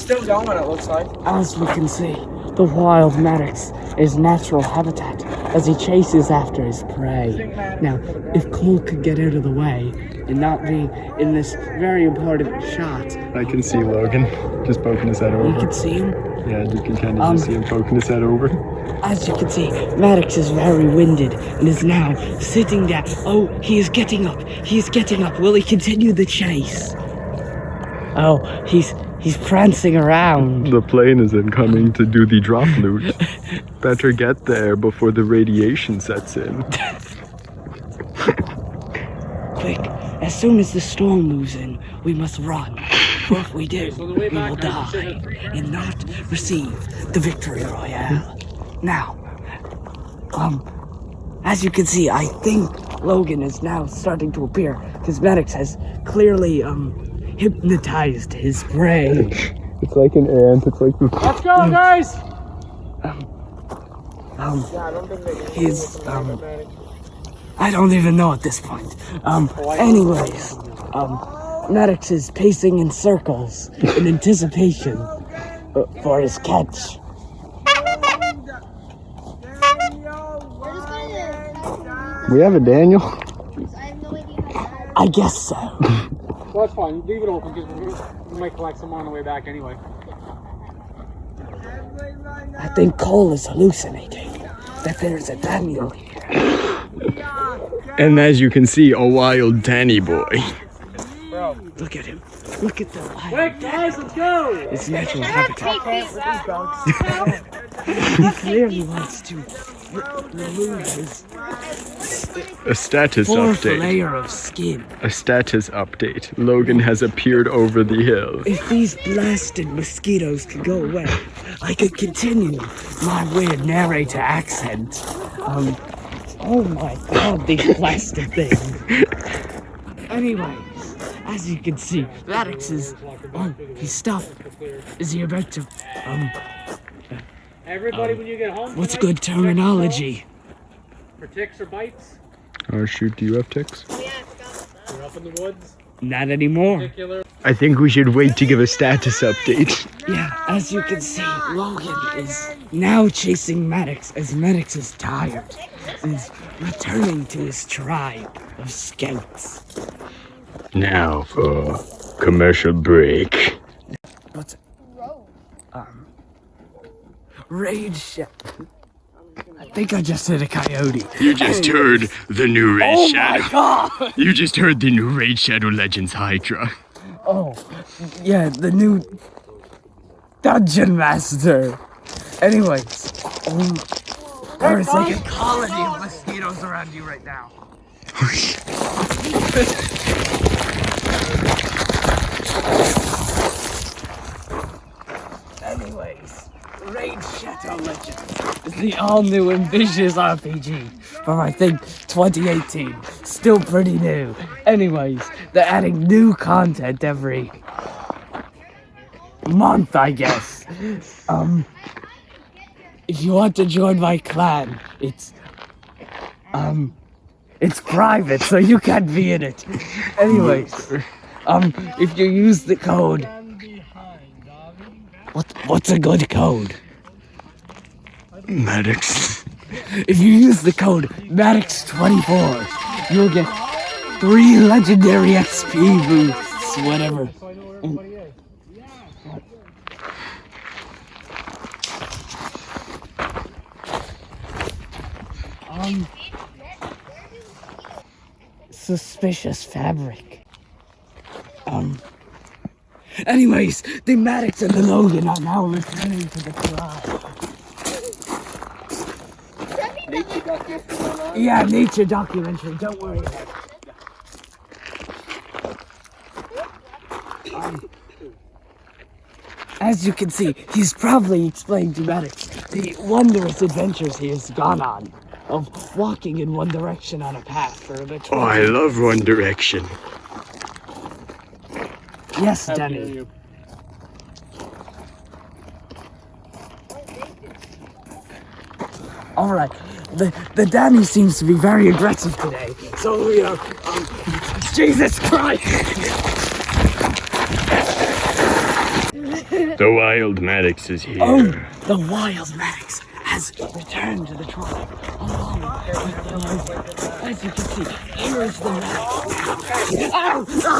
still going, it looks like. As we can see, the wild Maddox is natural habitat as he chases after his prey. Now, if Cole could get out of the way and not be in this very important shot. I can see Logan just poking his head over. You can see him? Yeah, you can kind of just see him poking his head over. As you can see, Maddox is very winded and is now sitting down. Oh, he is getting up. He is getting up. Will he continue the chase? Oh, he's prancing around. The plane is incoming to do the drop loot. Better get there before the radiation sets in. Quick, as soon as the storm moves in, we must run. For if we do, we will die and not receive the victory royale. Now, as you can see, I think Logan is now starting to appear because Maddox has clearly hypnotized his prey. It's like an ant. It's like the... Let's go, guys! I don't even know at this point. Anyways, Maddox is pacing in circles in anticipation for his catch. We have a Daniel? I guess so. Well, that's fine. Leave it open because we might collect some on the way back anyway. I think Cole is hallucinating that there's a Daniel here. And as you can see, a wild Danny boy. Bro. Look at him. Look at the wild. Quick, guys, let's go! It's natural habitat. He clearly wants to remove his A status fourth update. layer of skin. A status update. Logan has appeared over the hill. If these blasted mosquitoes could go away, I could continue my weird narrator accent. Oh my god, these blasted things. Anyways, as you can see, Maddox is, he's stopped. Is he about to, Everybody, when you get home, what's good terminology? for ticks or bites, Oh shoot, do you have ticks? you're up in the woods. Not anymore. Particular. I think we should wait to give a status update. Yeah, as you can see, Logan is now chasing Maddox as Maddox is tired. Is returning to his tribe of scouts. Now for commercial break. But, Raid Shadow. I think I just hit a coyote. You just heard the new Raid Oh Shadow. my god! You just heard the new Raid Shadow Legends Hydra. Oh, yeah, the new Dungeon Master. Anyways, there is like a colony of mosquitoes around you right now. Anyways, Raid Shadow Legends is the all-new ambitious RPG from, I think, 2018. Still pretty new. Anyways, they're adding new content every month, I guess. If you want to join my clan, it's private, so you can't be in it. Anyways, if you use the code, what's a good code? Maddox. If you use the code Maddox24, you'll get 3 legendary XP boosts, whatever. Suspicious fabric. Anyways, the Maddox and the Logan are now returning to the tribe. Yeah, nature documentary, don't worry about it. As you can see, he's probably explained to Maddox the wondrous adventures he has gone on of walking in one direction on a path for about Oh, I love One Direction. Yes, Danny. All right, the Danny seems to be very aggressive today, so we are. Jesus Christ! The wild Maddox is here. Oh, the wild Maddox has returned to the tribe. Along with the, as you can see, here is the Maddox. Oh, oh,